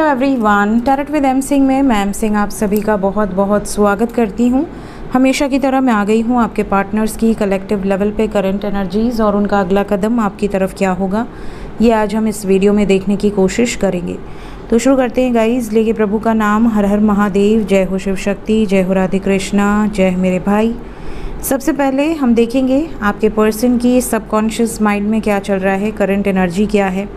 Everyone, tarot with M Singh में मैं M Singh आप सभी का बहुत बहुत स्वागत करती हूँ। हमेशा की तरह मैं आ गई हूँ आपके पार्टनर्स की कलेक्टिव लेवल पे करंट एनर्जीज़ और उनका अगला कदम आपकी तरफ क्या होगा, ये आज हम इस वीडियो में देखने की कोशिश करेंगे। तो शुरू करते हैं गाइज़। लेके प्रभु का नाम, हर हर महादेव, जय हो शिव शक्ति, जय हो राधे कृष्णा, जय मेरे भाई। सबसे पहले हम देखेंगे आपके पर्सन की सबकॉन्शियस माइंड में क्या चल रहा है, करंट एनर्जी क्या है।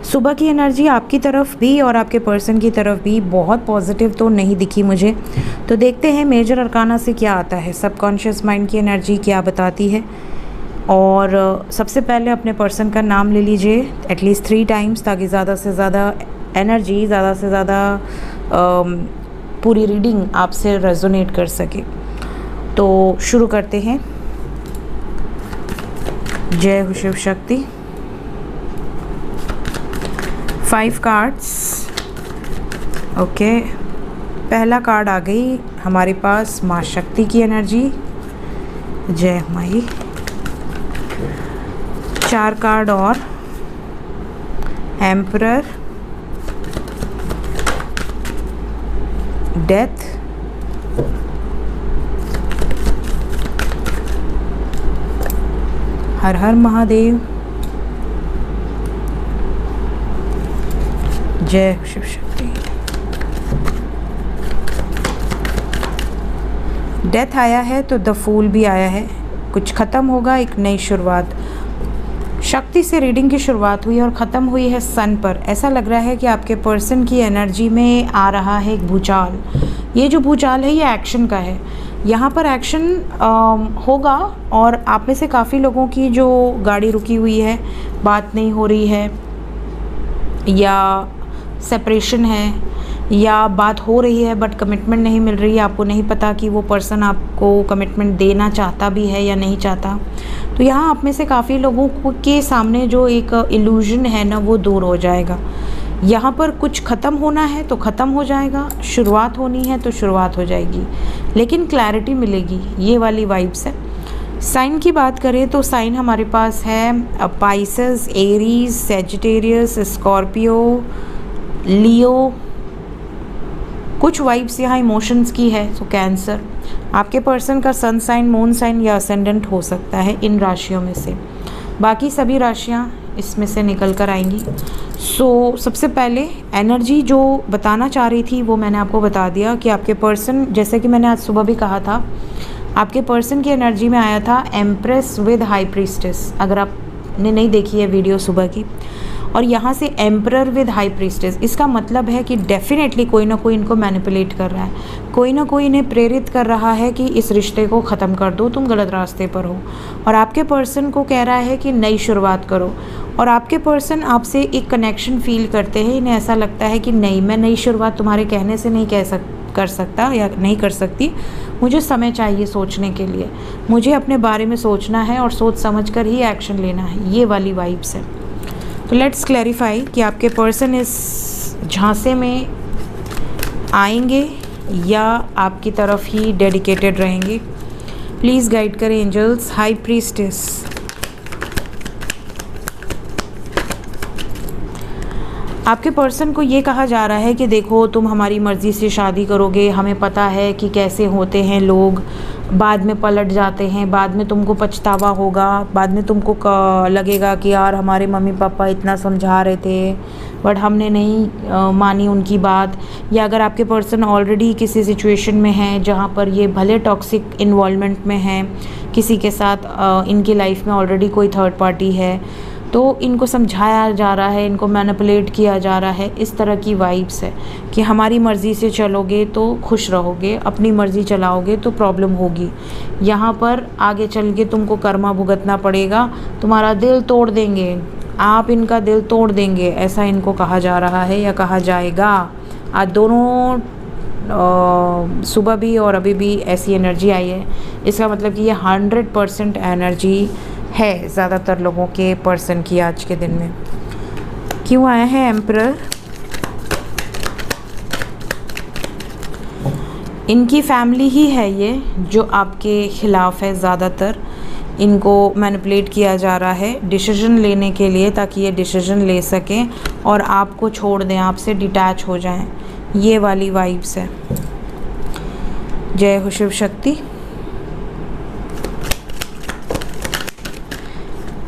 सुबह की एनर्जी आपकी तरफ भी और आपके पर्सन की तरफ भी बहुत पॉजिटिव तो नहीं दिखी मुझे। तो देखते हैं मेजर अरकाना से क्या आता है, सबकॉन्शियस माइंड की एनर्जी क्या बताती है। और सबसे पहले अपने पर्सन का नाम ले लीजिए एटलीस्ट 3 टाइम्स, ताकि ज़्यादा से ज़्यादा एनर्जी, ज़्यादा से ज़्यादा पूरी रीडिंग आपसे रेजोनेट कर सके। तो शुरू करते हैं। जय हो शिव शक्ति। 5 कार्ड्स। ओके, पहला कार्ड आ गई हमारे पास माँ शक्ति की एनर्जी, जय माई। 4 कार्ड और एम्परर, डेथ, हर हर महादेव, जय शिव शक्ति। डेथ आया है तो द फूल भी आया है। कुछ ख़त्म होगा, एक नई शुरुआत। शक्ति से रीडिंग की शुरुआत हुई और ख़त्म हुई है सन पर। ऐसा लग रहा है कि आपके पर्सन की एनर्जी में आ रहा है एक भूचाल। ये जो भूचाल है ये एक्शन का है। यहाँ पर एक्शन होगा और आप में से काफ़ी लोगों की जो गाड़ी रुकी हुई है, बात नहीं हो रही है, या सेपरेशन है, या बात हो रही है बट कमिटमेंट नहीं मिल रही है, आपको नहीं पता कि वो पर्सन आपको कमिटमेंट देना चाहता भी है या नहीं चाहता। तो यहाँ आप में से काफ़ी लोगों के सामने जो एक इल्यूजन है ना, वो दूर हो जाएगा। यहाँ पर कुछ ख़त्म होना है तो ख़त्म हो जाएगा, शुरुआत होनी है तो शुरुआत हो जाएगी, लेकिन क्लैरिटी मिलेगी, ये वाली वाइब्स है। साइन की बात करें तो साइन हमारे पास है पाइसेस, एरीज, सेजिटेरियस, स्कॉर्पियो, लियो। कुछ वाइब्स यहाँ इमोशंस की है तो कैंसर। आपके पर्सन का सन साइन, मून साइन या असेंडेंट हो सकता है इन राशियों में से। बाकी सभी राशियाँ इसमें से निकल कर आएंगी। सबसे पहले एनर्जी जो बताना चाह रही थी वो मैंने आपको बता दिया कि आपके पर्सन, जैसे कि मैंने आज सुबह भी कहा था, आपके पर्सन की एनर्जी में आया था एम्प्रेस विद हाई प्रीस्टेस। अगर आपने नहीं देखी है वीडियो सुबह की, और यहाँ से एम्परर विद हाई प्रीस्टेस, इसका मतलब है कि डेफिनेटली कोई ना कोई इनको मैनिपुलेट कर रहा है, कोई ना कोई इन्हें प्रेरित कर रहा है कि इस रिश्ते को ख़त्म कर दो, तुम गलत रास्ते पर हो। और आपके पर्सन को कह रहा है कि नई शुरुआत करो। और आपके पर्सन आपसे एक कनेक्शन फील करते हैं, इन्हें ऐसा लगता है कि नहीं, मैं नई शुरुआत तुम्हारे कहने से नहीं कर सकता या नहीं कर सकती, मुझे समय चाहिए सोचने के लिए, मुझे अपने बारे में सोचना है और सोच समझ कर ही एक्शन लेना है। ये वाली वाइब्स है। तो लेट्स क्लैरिफाई कि आपके पर्सन इस झांसे में आएंगे या आपकी तरफ ही डेडिकेटेड रहेंगे। प्लीज़ गाइड करें एंजल्स। हाई प्रीस्टेस, आपके पर्सन को ये कहा जा रहा है कि देखो, तुम हमारी मर्ज़ी से शादी करोगे, हमें पता है कि कैसे होते हैं लोग, बाद में पलट जाते हैं, बाद में तुमको पछतावा होगा, बाद में तुमको लगेगा कि यार हमारे मम्मी पापा इतना समझा रहे थे बट हमने नहीं मानी उनकी बात। या अगर आपके पर्सन ऑलरेडी किसी सिचुएशन में है जहाँ पर ये भले टॉक्सिक इन्वॉल्वमेंट में है, किसी के साथ इनकी लाइफ में ऑलरेडी कोई थर्ड पार्टी है, तो इनको समझाया जा रहा है, इनको मैनिपुलेट किया जा रहा है। इस तरह की वाइब्स है कि हमारी मर्ज़ी से चलोगे तो खुश रहोगे, अपनी मर्ज़ी चलाओगे तो प्रॉब्लम होगी, यहाँ पर आगे चल के तुमको कर्मा भुगतना पड़ेगा, तुम्हारा दिल तोड़ देंगे, आप इनका दिल तोड़ देंगे, ऐसा इनको कहा जा रहा है या कहा जाएगा। आज दोनों सुबह भी और अभी भी ऐसी एनर्जी आई है। इसका मतलब कि ये 100% एनर्जी है ज़्यादातर लोगों के पर्सन की आज के दिन में। क्यों आया है एम्परर? इनकी फैमिली ही है ये जो आपके ख़िलाफ़ है ज़्यादातर। इनको मैनिपुलेट किया जा रहा है डिसीजन लेने के लिए, ताकि ये डिसीजन ले सकें और आपको छोड़ दें, आपसे डिटैच हो जाएं। ये वाली वाइब्स है। जय हो शिव शक्ति।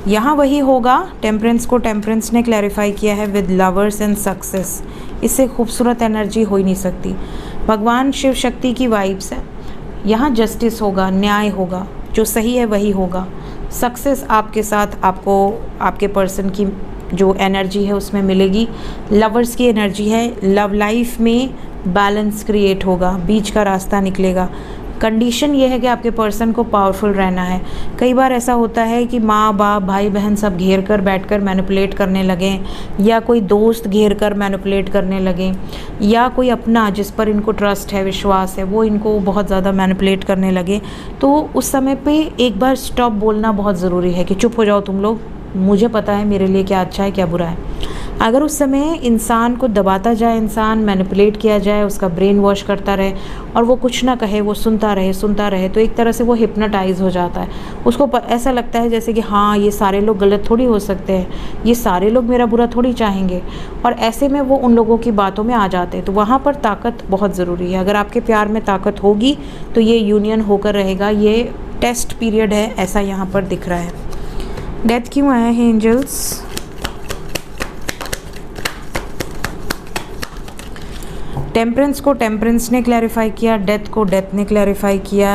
यहाँ वही होगा। टेम्परेंस को टेम्परेंस ने क्लैरिफाई किया है विद लवर्स एंड सक्सेस। इससे खूबसूरत एनर्जी हो ही नहीं सकती। भगवान शिव शक्ति की वाइब्स है। यहाँ जस्टिस होगा, न्याय होगा, जो सही है वही होगा। सक्सेस आपके साथ, आपको आपके पर्सन की जो एनर्जी है उसमें मिलेगी। लवर्स की एनर्जी है। लव लाइफ में बैलेंस क्रिएट होगा, बीच का रास्ता निकलेगा। कंडीशन ये है कि आपके पर्सन को पावरफुल रहना है। कई बार ऐसा होता है कि माँ बाप भाई बहन सब घेर कर बैठ कर मैनिपुलेट करने लगें, या कोई दोस्त घेर कर मैनिपुलेट करने लगें, या कोई अपना जिस पर इनको ट्रस्ट है, विश्वास है, वो इनको बहुत ज़्यादा मैनिपुलेट करने लगे। तो उस समय पे एक बार स्टॉप बोलना बहुत ज़रूरी है कि चुप हो जाओ तुम लोग, मुझे पता है मेरे लिए क्या अच्छा है क्या बुरा है। अगर उस समय इंसान को दबाता जाए, इंसान मैनिपुलेट किया जाए, उसका ब्रेन वॉश करता रहे और वो कुछ ना कहे, वो सुनता रहे, तो एक तरह से वो हिप्नोटाइज हो जाता है। उसको ऐसा लगता है जैसे कि हाँ ये सारे लोग गलत थोड़ी हो सकते हैं, ये सारे लोग मेरा बुरा थोड़ी चाहेंगे, और ऐसे में वो उन लोगों की बातों में आ जाते हैं। तो वहाँ पर ताकत बहुत ज़रूरी है। अगर आपके प्यार में ताकत होगी तो ये यूनियन होकर रहेगा। ये टेस्ट पीरियड है, ऐसा यहाँ पर दिख रहा है। डेथ क्यों आया है एंजल्स? टेम्परेंस को टेम्परेंस ने क्लैरिफाई किया, डेथ को डेथ ने क्लैरिफाई किया।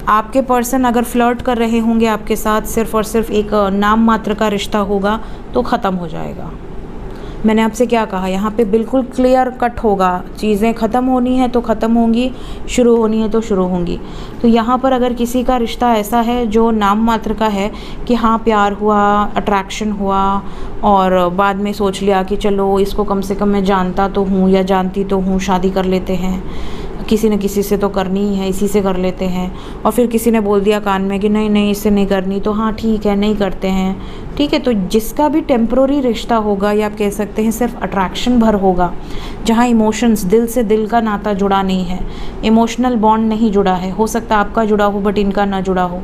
आपके पर्सन अगर फ्लर्ट कर रहे होंगे आपके साथ, सिर्फ़ और सिर्फ एक नाम मात्र का रिश्ता होगा तो ख़त्म हो जाएगा। मैंने आपसे क्या कहा, यहाँ पे बिल्कुल क्लियर कट होगा। चीज़ें ख़त्म होनी है तो ख़त्म होंगी, शुरू होनी है तो शुरू होंगी। तो यहाँ पर अगर किसी का रिश्ता ऐसा है जो नाम मात्र का है कि हाँ प्यार हुआ, अट्रैक्शन हुआ, और बाद में सोच लिया कि चलो इसको कम से कम मैं जानता तो हूँ या जानती तो हूँ, शादी कर लेते हैं, किसी न किसी से तो करनी ही है, इसी से कर लेते हैं, और फिर किसी ने बोल दिया कान में कि नहीं नहीं इससे नहीं करनी, तो हाँ ठीक है नहीं करते हैं, ठीक है। तो जिसका भी टेम्प्रोरी रिश्ता होगा, या आप कह सकते हैं सिर्फ अट्रैक्शन भर होगा, जहाँ इमोशंस, दिल से दिल का नाता जुड़ा नहीं है, इमोशनल बॉन्ड नहीं जुड़ा है, हो सकता है आपका जुड़ा हो बट इनका ना जुड़ा हो,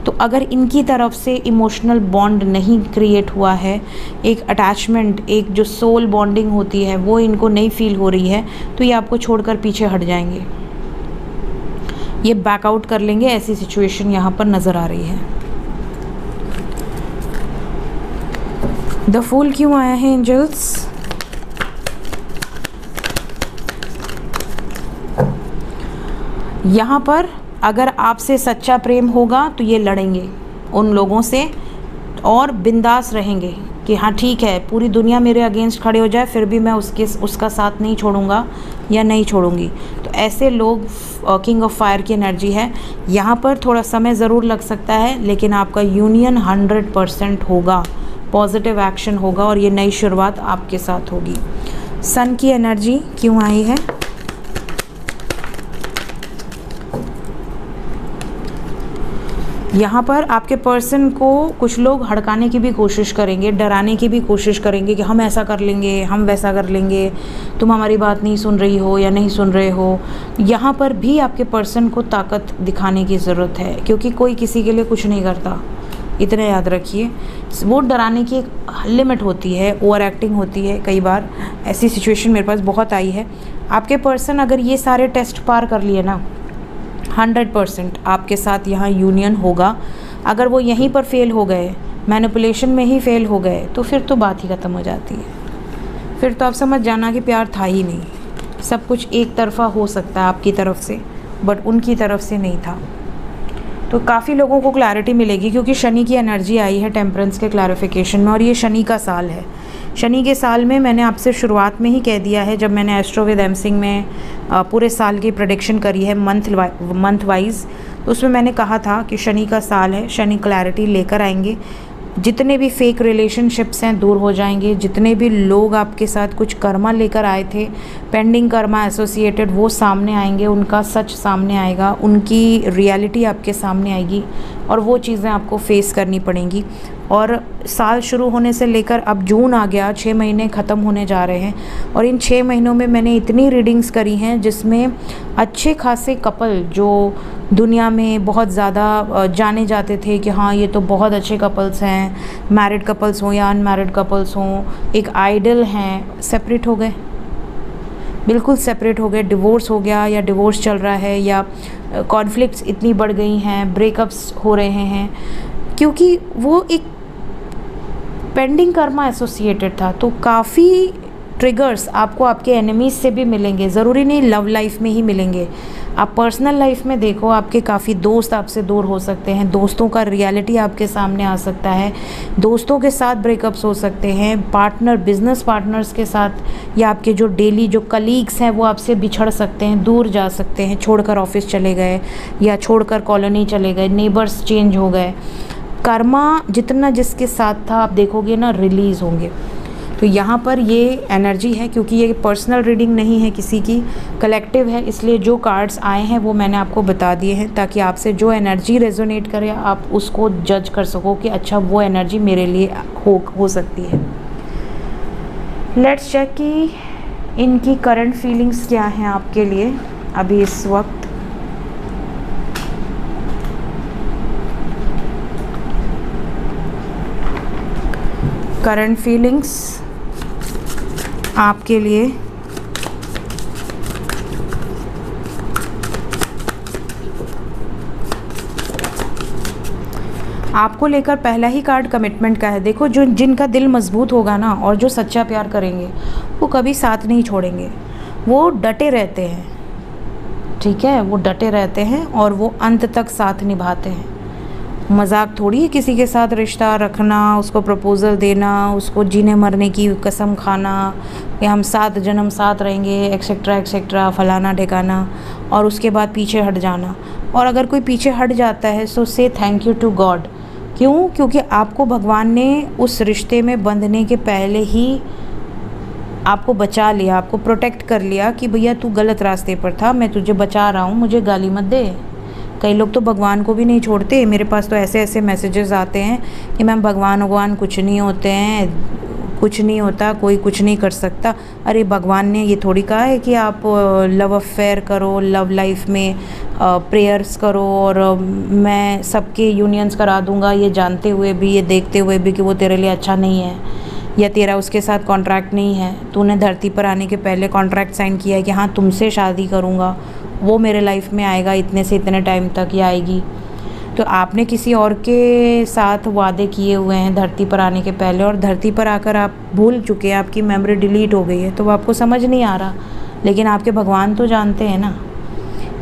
तो अगर इनकी तरफ से इमोशनल बॉन्ड नहीं क्रिएट हुआ है, एक अटैचमेंट, एक जो सोल बॉन्डिंग होती है वो इनको नहीं फील हो रही है, तो ये आपको छोड़कर पीछे हट जाएंगे, ये बैकआउट कर लेंगे। ऐसी सिचुएशन यहाँ पर नज़र आ रही है। द फूल क्यों आया है एंजल्स? यहाँ पर अगर आपसे सच्चा प्रेम होगा तो ये लड़ेंगे उन लोगों से और बिंदास रहेंगे कि हाँ ठीक है पूरी दुनिया मेरे अगेंस्ट खड़े हो जाए फिर भी मैं उसका साथ नहीं छोड़ूंगा या नहीं छोड़ूंगी। तो ऐसे लोग, किंग ऑफ फायर की एनर्जी है। यहाँ पर थोड़ा समय ज़रूर लग सकता है, लेकिन आपका यूनियन 100% होगा, पॉजिटिव एक्शन होगा और ये नई शुरुआत आपके साथ होगी। सन की एनर्जी क्यों आई है? यहाँ पर आपके पर्सन को कुछ लोग हड़काने की भी कोशिश करेंगे, डराने की भी कोशिश करेंगे कि हम ऐसा कर लेंगे, हम वैसा कर लेंगे, तुम हमारी बात नहीं सुन रही हो या नहीं सुन रहे हो। यहाँ पर भी आपके पर्सन को ताकत दिखाने की ज़रूरत है, क्योंकि कोई किसी के लिए कुछ नहीं करता, इतना याद रखिए। वो डराने की एक लिमिट होती है, ओवर एक्टिंग होती है। कई बार ऐसी सिचुएशन मेरे पास बहुत आई है। आपके पर्सन अगर ये सारे टेस्ट पार कर लिए ना, 100% आपके साथ यहाँ यूनियन होगा। अगर वो यहीं पर फेल हो गए, मैनिपुलेशन में ही फेल हो गए, तो फिर तो बात ही ख़त्म हो जाती है। फिर तो आप समझ जाना कि प्यार था ही नहीं, सब कुछ एक तरफा हो सकता है आपकी तरफ से, बट उनकी तरफ से नहीं था। तो काफ़ी लोगों को क्लैरिटी मिलेगी, क्योंकि शनि की एनर्जी आई है टेम्परेंस के क्लैरिफिकेशन में, और ये शनि का साल है। शनि के साल में मैंने आपसे शुरुआत में ही कह दिया है, जब मैंने एस्ट्रो विद एम सिंह में पूरे साल की प्रेडिक्शन करी है मंथ वाइज, तो उसमें मैंने कहा था कि शनि का साल है, शनि क्लैरिटी लेकर आएंगे। जितने भी फेक रिलेशनशिप्स हैं दूर हो जाएंगे, जितने भी लोग आपके साथ कुछ कर्मा लेकर आए थे, पेंडिंग कर्मा एसोसिएटेड, वो सामने आएंगे, उनका सच सामने आएगा, उनकी रियलिटी आपके सामने आएगी, और वो चीज़ें आपको फेस करनी पड़ेंगी। और साल शुरू होने से लेकर अब जून आ गया, 6 महीने ख़त्म होने जा रहे हैं, और इन 6 महीनों में मैंने इतनी रीडिंग्स करी हैं जिसमें अच्छे खासे कपल जो दुनिया में बहुत ज़्यादा जाने जाते थे कि हाँ ये तो बहुत अच्छे कपल्स हैं, मैरिड कपल्स हों या अनमैरिड कपल्स हों, एक आइडल हैं, सेपरेट हो गए, बिल्कुल सेपरेट हो गए, डिवोर्स हो गया या डिवोर्स चल रहा है या कॉन्फ्लिक्ट्स इतनी बढ़ गई हैं, ब्रेकअप्स हो रहे हैं, क्योंकि वो एक पेंडिंग कर्मा एसोसिएटेड था। तो काफ़ी ट्रिगर्स आपको आपके एनिमीज़ से भी मिलेंगे, ज़रूरी नहीं लव लाइफ में ही मिलेंगे। आप पर्सनल लाइफ में देखो, आपके काफ़ी दोस्त आपसे दूर हो सकते हैं, दोस्तों का रियलिटी आपके सामने आ सकता है, दोस्तों के साथ ब्रेकअप्स हो सकते हैं, पार्टनर बिजनेस पार्टनर्स के साथ या आपके जो डेली जो कलीग्स हैं वो आपसे बिछड़ सकते हैं, दूर जा सकते हैं, छोड़कर ऑफिस चले गए या छोड़कर कॉलोनी चले गए, नेबर्स चेंज हो गए। कर्मा जितना जिसके साथ था आप देखोगे ना रिलीज़ होंगे। तो यहाँ पर ये एनर्जी है, क्योंकि ये पर्सनल रीडिंग नहीं है किसी की, कलेक्टिव है, इसलिए जो कार्ड्स आए हैं वो मैंने आपको बता दिए हैं ताकि आपसे जो एनर्जी रेजोनेट करे आप उसको जज कर सको कि अच्छा वो एनर्जी मेरे लिए हो सकती है। लेट्स चेक कि इनकी करंट फीलिंग्स क्या हैं आपके लिए अभी इस वक्त। करंट फीलिंग्स आपके लिए आपको लेकर पहला ही कार्ड कमिटमेंट का है। देखो जो जिनका दिल मजबूत होगा ना और जो सच्चा प्यार करेंगे वो कभी साथ नहीं छोड़ेंगे, वो डटे रहते हैं, ठीक है, वो डटे रहते हैं और वो अंत तक साथ निभाते हैं। मजाक थोड़ी है किसी के साथ रिश्ता रखना, उसको प्रपोज़ल देना, उसको जीने मरने की कसम खाना कि हम 7 जन्म साथ रहेंगे एक्सेट्रा एक्सेट्रा फलाना ठिकाना, और उसके बाद पीछे हट जाना। और अगर कोई पीछे हट जाता है सो से थैंक यू टू गॉड। क्यों? क्योंकि आपको भगवान ने उस रिश्ते में बंधने के पहले ही आपको बचा लिया, आपको प्रोटेक्ट कर लिया कि भैया तू गलत रास्ते पर था, मैं तुझे बचा रहा हूँ, मुझे गाली मत दे। कई लोग तो भगवान को भी नहीं छोड़ते। मेरे पास तो ऐसे ऐसे मैसेजेस आते हैं कि मैम भगवान कुछ नहीं होते हैं, कुछ नहीं होता, कोई कुछ नहीं कर सकता। अरे भगवान ने ये थोड़ी कहा है कि आप लव अफेयर करो, लव लाइफ में प्रेयर्स करो और मैं सबके यूनियंस करा दूंगा, ये जानते हुए भी, ये देखते हुए भी कि वो तेरे लिए अच्छा नहीं है या तेरा उसके साथ कॉन्ट्रैक्ट नहीं है। तूने धरती पर आने के पहले कॉन्ट्रैक्ट साइन किया है कि हाँ तुमसे शादी करूँगा, वो मेरे लाइफ में आएगा इतने से इतने टाइम तक ही आएगी। तो आपने किसी और के साथ वादे किए हुए हैं धरती पर आने के पहले, और धरती पर आकर आप भूल चुके हैं, आपकी मेमोरी डिलीट हो गई है, तो वो आपको समझ नहीं आ रहा, लेकिन आपके भगवान तो जानते हैं ना।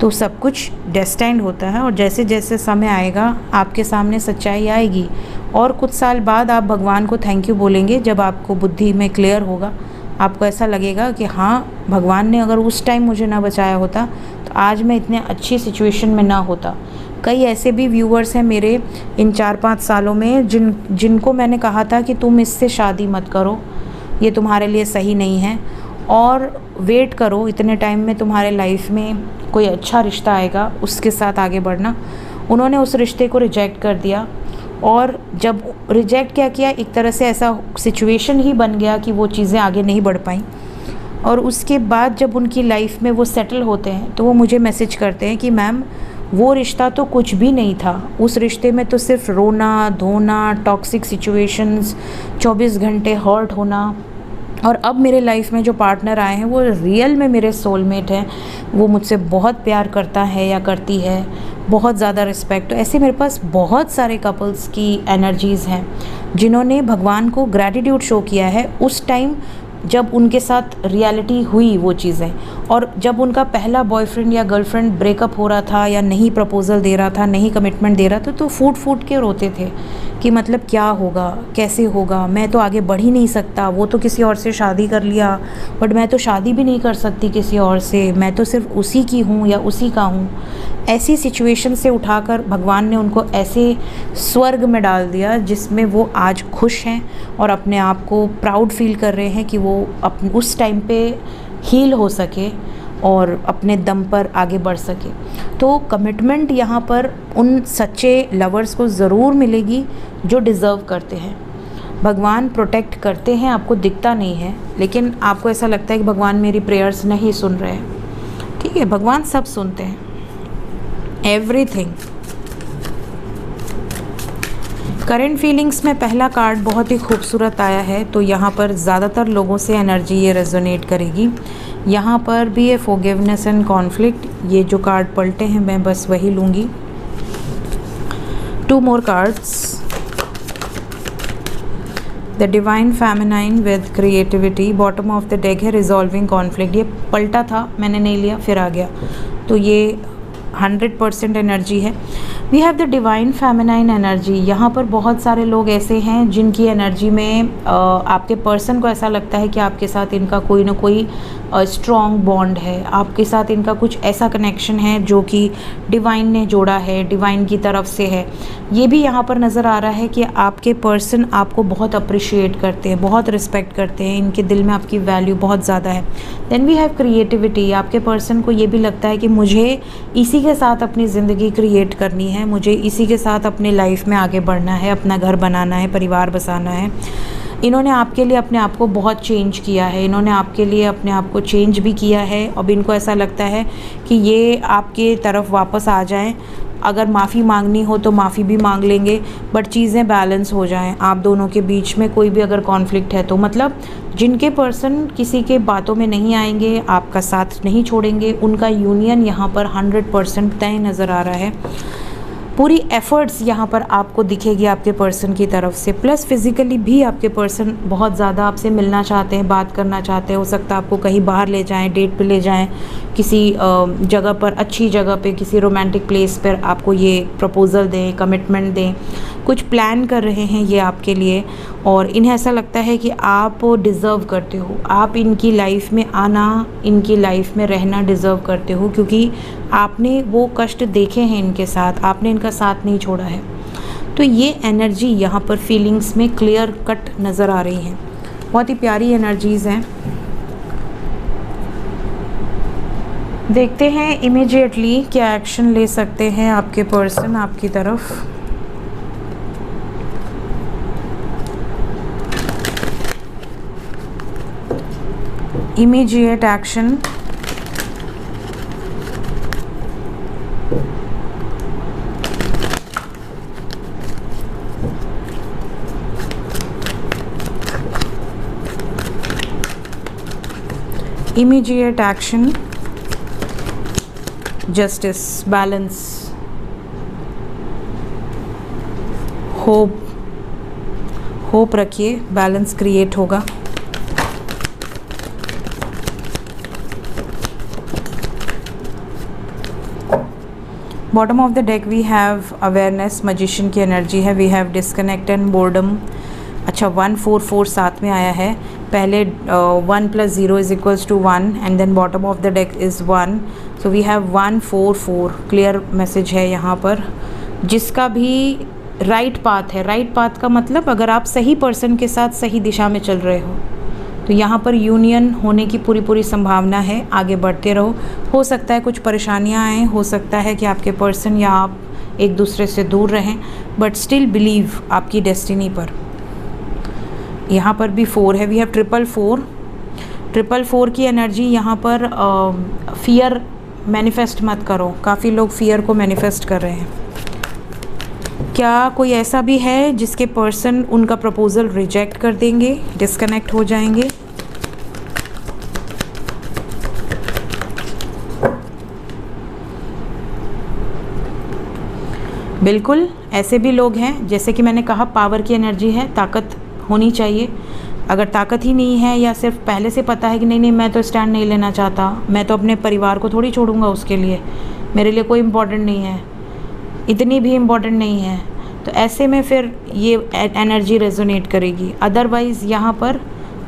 तो सब कुछ डेस्टाइन्ड होता है और जैसे जैसे समय आएगा आपके सामने सच्चाई आएगी, और कुछ साल बाद आप भगवान को थैंक यू बोलेंगे जब आपको बुद्धि में क्लियर होगा। आपको ऐसा लगेगा कि हाँ भगवान ने अगर उस टाइम मुझे ना बचाया होता तो आज मैं इतने अच्छी सिचुएशन में ना होता। कई ऐसे भी व्यूअर्स हैं मेरे इन 4-5 सालों में जिनको मैंने कहा था कि तुम इससे शादी मत करो, ये तुम्हारे लिए सही नहीं है, और वेट करो, इतने टाइम में तुम्हारे लाइफ में कोई अच्छा रिश्ता आएगा, उसके साथ आगे बढ़ना। उन्होंने उस रिश्ते को रिजेक्ट कर दिया, और जब रिजेक्ट क्या किया, एक तरह से ऐसा सिचुएशन ही बन गया कि वो चीज़ें आगे नहीं बढ़ पाई। और उसके बाद जब उनकी लाइफ में वो सेटल होते हैं तो वो मुझे मैसेज करते हैं कि मैम वो रिश्ता तो कुछ भी नहीं था, उस रिश्ते में तो सिर्फ रोना धोना, टॉक्सिक सिचुएशंस, 24 घंटे हर्ट होना, और अब मेरे लाइफ में जो पार्टनर आए हैं वो रियल में मेरे सोलमेट हैं, वो मुझसे बहुत प्यार करता है या करती है, बहुत ज़्यादा रिस्पेक्ट। तो ऐसे मेरे पास बहुत सारे कपल्स की एनर्जीज़ हैं जिन्होंने भगवान को ग्रैटिट्यूड शो किया है उस टाइम जब उनके साथ रियलिटी हुई वो चीज़ें, और जब उनका पहला बॉयफ्रेंड या गर्लफ्रेंड ब्रेकअप हो रहा था या नहीं प्रपोज़ल दे रहा था, नहीं कमिटमेंट दे रहा था, तो फूट फूट के रोते थे कि मतलब क्या होगा, कैसे होगा, मैं तो आगे बढ़ ही नहीं सकता, वो तो किसी और से शादी कर लिया बट मैं तो शादी भी नहीं कर सकती किसी और से, मैं तो सिर्फ उसी की हूँ या उसी का हूँ। ऐसी सिचुएशन से उठाकर भगवान ने उनको ऐसे स्वर्ग में डाल दिया जिसमें वो आज खुश हैं और अपने आप को प्राउड फील कर रहे हैं कि वो उस टाइम पे हील हो सके और अपने दम पर आगे बढ़ सके। तो कमिटमेंट यहाँ पर उन सच्चे लवर्स को ज़रूर मिलेगी जो डिज़र्व करते हैं। भगवान प्रोटेक्ट करते हैं, आपको दिखता नहीं है, लेकिन आपको ऐसा लगता है कि भगवान मेरी प्रेयर्स नहीं सुन रहे हैं। ठीक है, भगवान सब सुनते हैं। एवरीथिंग। करंट फीलिंग्स में पहला कार्ड बहुत ही खूबसूरत आया है, तो यहाँ पर ज़्यादातर लोगों से एनर्जी ये रेजोनेट करेगी। यहाँ पर भी ये फॉरगिवनेस एंड कॉन्फ्लिक्ट, ये जो कार्ड पलटे हैं मैं बस वही लूँगी। 2 more cards, the divine feminine with creativity, bottom of the deck है रिजॉल्विंग कॉन्फ्लिक्ट। ये पलटा था, मैंने नहीं लिया, फिर आ गया, तो ये 100% एनर्जी है। We have the divine feminine energy. यहाँ पर बहुत सारे लोग ऐसे हैं जिनकी एनर्जी में आपके पर्सन को ऐसा लगता है कि आपके साथ इनका कोई ना कोई स्ट्रॉन्ग बॉन्ड है, आपके साथ इनका कुछ ऐसा कनेक्शन है जो कि डिवाइन ने जोड़ा है, डिवाइन की तरफ से है। ये भी यहाँ पर नज़र आ रहा है कि आपके पर्सन आपको बहुत अप्रिशिएट करते हैं, बहुत रिस्पेक्ट करते हैं, इनके दिल में आपकी वैल्यू बहुत ज़्यादा है। Then we have creativity. आपके पर्सन को ये भी लगता है कि मुझे इसी के साथ अपनी ज़िंदगी क्रिएट करनी है, मुझे इसी के साथ अपनी लाइफ में आगे बढ़ना है, अपना घर बनाना है, परिवार बसाना है। इन्होंने आपके लिए अपने आप को बहुत चेंज किया है, इन्होंने आपके लिए अपने आप को चेंज भी किया है। अब इनको ऐसा लगता है कि ये आपके तरफ वापस आ जाएं, अगर माफ़ी मांगनी हो तो माफ़ी भी मांग लेंगे, बट चीज़ें बैलेंस हो जाएं। आप दोनों के बीच में कोई भी अगर कॉन्फ्लिक्ट है तो मतलब जिनके पर्सन किसी के बातों में नहीं आएंगे, आपका साथ नहीं छोड़ेंगे, उनका यूनियन यहाँ पर 100% तय नज़र आ रहा है। पूरी एफ़र्ट्स यहाँ पर आपको दिखेगी आपके पर्सन की तरफ से, प्लस फिज़िकली भी आपके पर्सन बहुत ज़्यादा आपसे मिलना चाहते हैं, बात करना चाहते हैं। हो सकता है आपको कहीं बाहर ले जाएं, डेट पे ले जाएं, किसी जगह पर, अच्छी जगह पे, किसी रोमांटिक प्लेस पर आपको ये प्रपोज़ल दें, कमिटमेंट दें, कुछ प्लान कर रहे हैं ये आपके लिए। और इन्हें ऐसा लगता है कि आप डिज़र्व करते हो, आप इनकी लाइफ में आना, इनकी लाइफ में रहना डिज़र्व करते हो, क्योंकि आपने वो कष्ट देखे हैं इनके साथ, आपने इनका साथ नहीं छोड़ा है। तो ये एनर्जी यहाँ पर फीलिंग्स में क्लियर कट नज़र आ रही है। बहुत ही प्यारी एनर्जीज़ हैं। देखते हैं इमीडिएटली क्या एक्शन ले सकते हैं आपके पर्सन आपकी तरफ। Immediate action, immediate action, justice, balance, hope रखिए, बैलेंस क्रिएट होगा। Bottom of the deck we have awareness, magician की एनर्जी है। We have disconnect and boredom. अच्छा, 144 साथ में आया है। पहले 1 + 0 = 1 and then bottom of the deck is 1, so we have 144। Clear message है यहाँ पर। जिसका भी राइट पाथ है, राइट पाथ का मतलब अगर आप सही पर्सन के साथ सही दिशा में चल रहे हो तो यहाँ पर यूनियन होने की पूरी संभावना है। आगे बढ़ते रहो। हो सकता है कुछ परेशानियाँ आएँ, हो सकता है कि आपके पर्सन या आप एक दूसरे से दूर रहें, बट स्टिल बिलीव आपकी डेस्टिनी पर। यहाँ पर भी 4 है। वी हैव 444 की एनर्जी। यहाँ पर फियर मैनिफेस्ट मत करो। काफ़ी लोग फियर को मैनिफेस्ट कर रहे हैं। क्या कोई ऐसा भी है जिसके पर्सन उनका प्रपोज़ल रिजेक्ट कर देंगे, डिस्कनेक्ट हो जाएंगे? बिल्कुल ऐसे भी लोग हैं। जैसे कि मैंने कहा, पावर की एनर्जी है, ताकत होनी चाहिए। अगर ताकत ही नहीं है या सिर्फ पहले से पता है कि नहीं मैं तो स्टैंड नहीं लेना चाहता, मैं तो अपने परिवार को थोड़ी छोड़ूंगा उसके लिए, मेरे लिए कोई इम्पोर्टेंट नहीं है, इतनी भी इम्पोर्टेंट नहीं है, तो ऐसे में फिर ये एनर्जी रेजोनेट करेगी। अदरवाइज़ यहाँ पर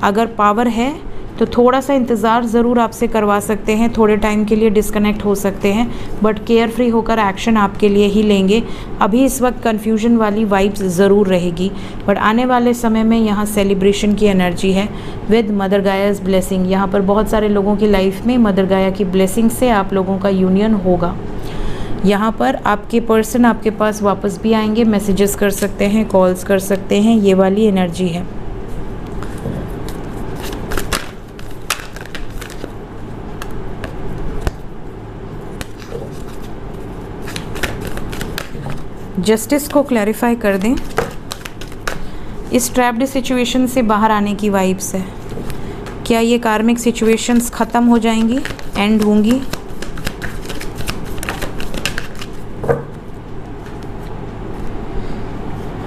अगर पावर है तो थोड़ा सा इंतज़ार ज़रूर आपसे करवा सकते हैं, थोड़े टाइम के लिए डिस्कनेक्ट हो सकते हैं, बट केयर फ्री होकर एक्शन आपके लिए ही लेंगे। अभी इस वक्त कन्फ्यूजन वाली वाइब्स ज़रूर रहेगी, बट आने वाले समय में यहाँ सेलिब्रेशन की एनर्जी है विद मदर गायाज़ ब्लेसिंग। यहाँ पर बहुत सारे लोगों की लाइफ में मदर गाया की ब्लेसिंग से आप लोगों का यूनियन होगा। यहाँ पर आपके पर्सन आपके पास वापस भी आएंगे, मैसेजेस कर सकते हैं, कॉल्स कर सकते हैं, ये वाली एनर्जी है। जस्टिस को क्लैरिफाई कर दें। इस ट्रैप्ड सिचुएशन से बाहर आने की वाइब्स है। क्या ये कार्मिक सिचुएशंस ख़त्म हो जाएंगी, एंड होंगी?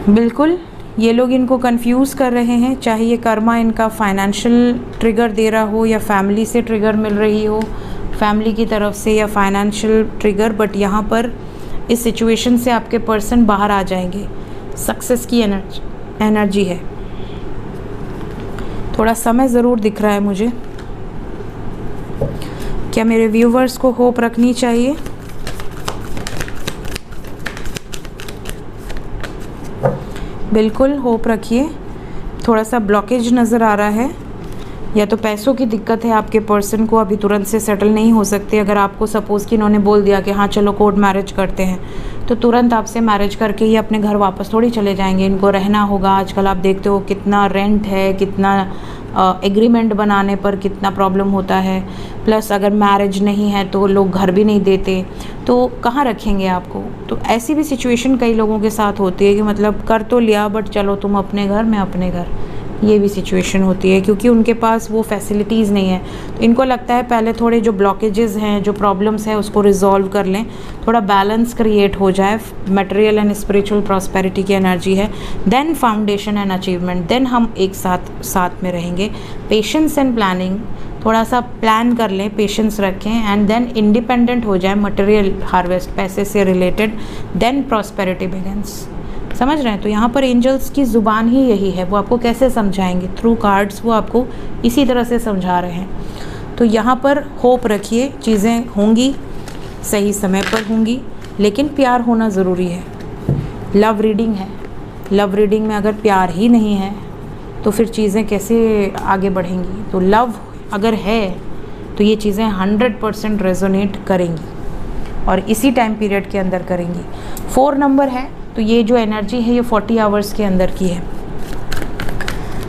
बिल्कुल, ये लोग इनको कंफ्यूज कर रहे हैं, चाहे ये कर्मा इनका फाइनेंशियल ट्रिगर दे रहा हो या फैमिली से ट्रिगर मिल रही हो, फैमिली की तरफ से या फाइनेंशियल ट्रिगर, बट यहाँ पर इस सिचुएशन से आपके पर्सन बाहर आ जाएंगे। सक्सेस की एनर्जी है। थोड़ा समय ज़रूर दिख रहा है मुझे। क्या मेरे व्यूवर्स को होप रखनी चाहिए? बिल्कुल होप रखिए। थोड़ा सा ब्लॉकेज नज़र आ रहा है, या तो पैसों की दिक्कत है आपके पर्सन को, अभी तुरंत से सेटल नहीं हो सकते। अगर आपको सपोज़ कि इन्होंने बोल दिया कि हाँ चलो कोर्ट मैरिज करते हैं, तो तुरंत आपसे मैरिज करके ये अपने घर वापस थोड़ी चले जाएंगे। इनको रहना होगा। आजकल आप देखते हो कितना रेंट है, कितना एग्रीमेंट बनाने पर कितना प्रॉब्लम होता है। प्लस अगर मैरिज नहीं है तो लोग घर भी नहीं देते, तो कहाँ रखेंगे आपको। तो ऐसी भी सिचुएशन कई लोगों के साथ होती है कि मतलब कर तो लिया, बट चलो तुम अपने घर, मैं अपने घर। ये भी सिचुएशन होती है क्योंकि उनके पास वो फैसिलिटीज़ नहीं है। तो इनको लगता है पहले थोड़े जो ब्लॉकेजेस हैं, जो प्रॉब्लम्स हैं, उसको रिजॉल्व कर लें, थोड़ा बैलेंस क्रिएट हो जाए। मटेरियल एंड स्पिरिचुअल प्रॉस्पेरिटी की एनर्जी है। Then foundation and achievement, then हम एक साथ में रहेंगे। पेशेंस एंड प्लानिंग, थोड़ा सा प्लान कर लें, पेशेंस रखें, एंड देन इंडिपेंडेंट हो जाए, मटेरियल हार्वेस्ट, पैसे से रिलेटेड। Then prosperity begins. समझ रहे हैं? तो यहाँ पर एंजल्स की ज़ुबान ही यही है। वो आपको कैसे समझाएंगे? थ्रू कार्ड्स वो आपको इसी तरह से समझा रहे हैं। तो यहाँ पर होप रखिए, चीज़ें होंगी, सही समय पर होंगी, लेकिन प्यार होना ज़रूरी है। लव रीडिंग है। लव रीडिंग में अगर प्यार ही नहीं है तो फिर चीज़ें कैसे आगे बढ़ेंगी? तो लव अगर है तो ये चीज़ें 100% रेजोनेट करेंगी और इसी टाइम पीरियड के अंदर करेंगी। 4 नंबर है, तो ये जो एनर्जी है ये 40 आवर्स के अंदर की है।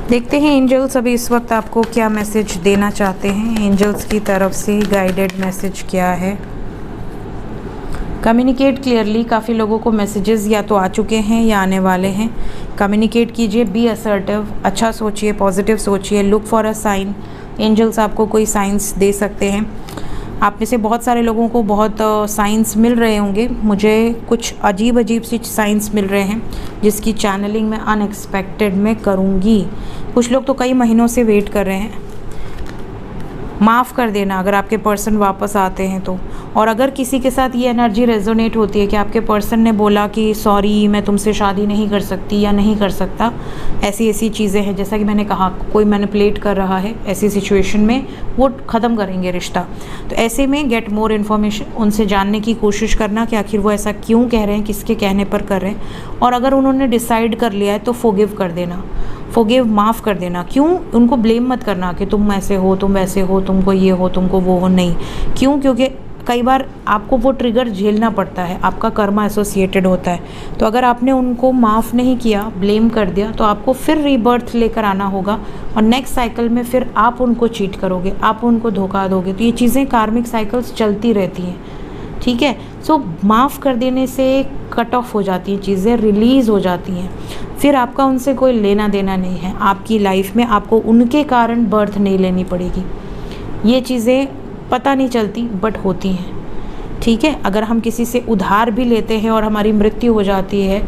देखते हैं एंजल्स अभी इस वक्त आपको क्या मैसेज देना चाहते हैं। एंजल्स की तरफ से गाइडेड मैसेज क्या है? Communicate clearly. काफ़ी लोगों को मैसेजेस या तो आ चुके हैं या आने वाले हैं। कम्युनिकेट कीजिए, बी असर्टिव, अच्छा सोचिए, पॉजिटिव सोचिए, look for a sign. Angels आपको कोई साइंस दे सकते हैं। आप में से बहुत सारे लोगों को बहुत साइंस मिल रहे होंगे। मुझे कुछ अजीब सी साइंस मिल रहे हैं जिसकी चैनलिंग मैं अनएक्सपेक्टेड में करूँगी। कुछ लोग तो कई महीनों से वेट कर रहे हैं। माफ़ कर देना अगर आपके पर्सन वापस आते हैं तो। और अगर किसी के साथ ये एनर्जी रेजोनेट होती है कि आपके पर्सन ने बोला कि सॉरी मैं तुमसे शादी नहीं कर सकती या नहीं कर सकता, ऐसी चीज़ें हैं, जैसा कि मैंने कहा कोई मैनिपुलेट कर रहा है, ऐसी सिचुएशन में वो ख़त्म करेंगे रिश्ता। तो ऐसे में गेट मोर इन्फॉर्मेशन, उनसे जानने की कोशिश करना कि आखिर वो ऐसा क्यों कह रहे हैं, किसके कहने पर कर रहे हैं। और अगर उन्होंने डिसाइड कर लिया है तो फॉरगिव कर देना, फॉरगिव, माफ़ कर देना। क्यों? उनको ब्लेम मत करना कि तुम ऐसे हो, तुम वैसे हो, तुमको ये हो, तुमको वो हो, नहीं। क्यों? क्योंकि कई बार आपको वो ट्रिगर झेलना पड़ता है, आपका कर्मा एसोसिएटेड होता है। तो अगर आपने उनको माफ़ नहीं किया, ब्लेम कर दिया, तो आपको फिर रीबर्थ लेकर आना होगा और नेक्स्ट साइकिल में फिर आप उनको चीट करोगे, आप उनको धोखा दोगे। तो ये चीज़ें कार्मिक साइकिल्स चलती रहती हैं, ठीक है। सो माफ़ कर देने से कट ऑफ हो जाती हैं चीज़ें, रिलीज़ हो जाती हैं। फिर आपका उनसे कोई लेना देना नहीं है। आपकी लाइफ में आपको उनके कारण बर्थ नहीं लेनी पड़ेगी। ये चीज़ें पता नहीं चलती बट होती हैं, ठीक है। अगर हम किसी से उधार भी लेते हैं और हमारी मृत्यु हो जाती है,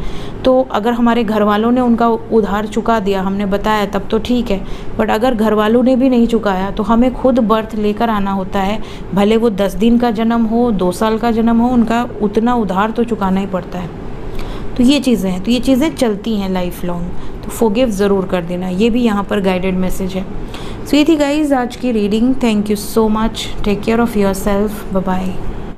तो अगर हमारे घर वालों ने उनका उधार चुका दिया, हमने बताया, तब तो ठीक है। बट अगर घर वालों ने भी नहीं चुकाया तो हमें खुद बर्थ लेकर आना होता है। भले वो 10 दिन का जन्म हो, 2 साल का जन्म हो, उनका उतना उधार तो चुकाना ही पड़ता है। तो ये चीज़ें हैं, तो ये चीज़ें चलती हैं लाइफ लॉन्ग। तो फॉरगिव ज़रूर कर देना, ये भी यहाँ पर गाइडेड मैसेज है। सो ये थी गाइज आज की reading. Thank you so much. Take care of your self. Bye bye.